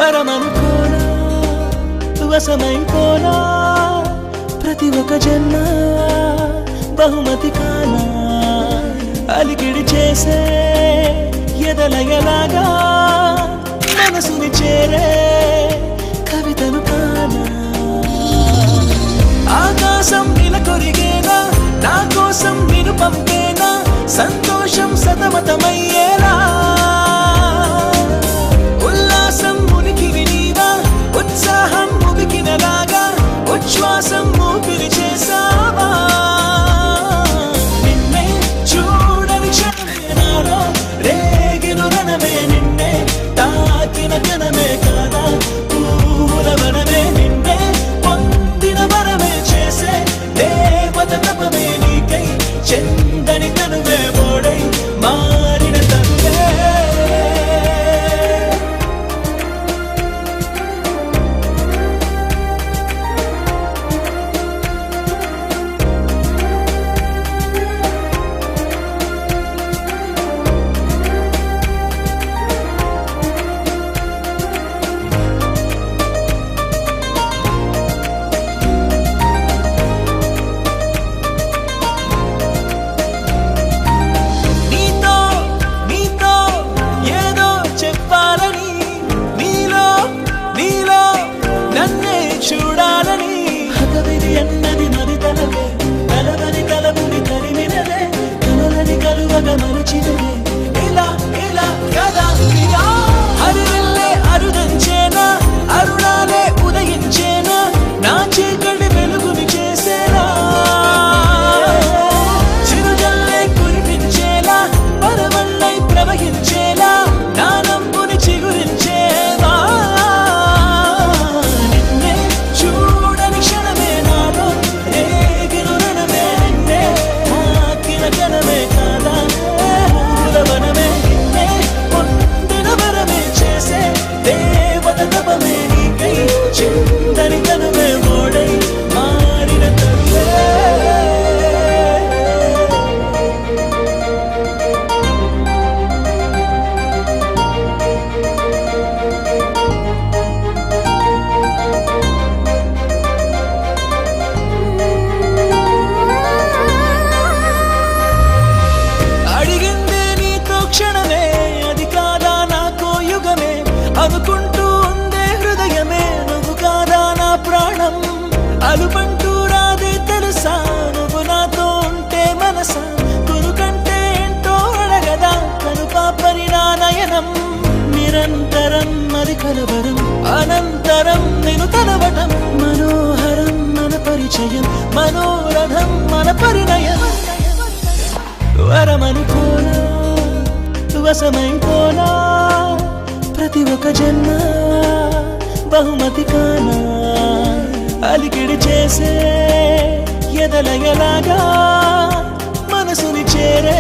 వరమనుకోనా వశమైపోనా ప్రతి ఒక్క జన్మ బహుమతి కానా అలికిడి చేసే ఎదలయలాగా మనసుని చేరే కవితను కానా ఆకాశం నిలకొరిగేనా నా కోసం నిన్ను పంపేనా సంతోషం సతమతమయ్యేలా ఉల్లాసం మునికివి నీవా ఉత్సాహం ముగికినలాగా ఉచ్ఛ్వాసం ఊపిరి చేసావా నిన్నే చూడని క్షణమే నాలో రేగిను రణమే నిన్నే తాకిన కణమే కాదా పూల వనమే నిన్నే పొందిన వరమే చేసే దేవత తపమే నీకై చెందని తనువే మోడై మారిన తనువే చూడాలని హతవిధి అన్నది మరి తలవే తలవని తలపుని తరిమినదే కలలని కలువగా మరచినదే ఇలా ఇలా కదా అరువెల్లే అరుదంచేనా అరుణాలే ఉదయించేనా నా చీకటి వెలుగుని చేసేలా చిరుజల్లే కురిపించేలా పరవళ్ళై ప్రవహించేలా నా నంబుని చిగురించేవా చిందని తనువే మోడై మారిన తనువే అడిగిందే నీతో క్షణమే అది కాదా నాకో యుగమే అనుకుంటూ ప్రాణం అలుపంటూ రాదే తెలుసా నువ్వు నాతో ఉంటే మనసా కొనుకంటే ఏంటో అడగదా కను పాపని నా నయనం నిరంతరం మరి కలవరం అనంతరం నేను తలవటం మనోహరం మన పరిచయం మనోరథం మన పరిణయం వరమనుకోనా వశమైపోనా ప్రతి ఒక్క జన్మ బహుమతి కానా అలికిడి చేసే ఎదలయలాగా మనసుని చేరే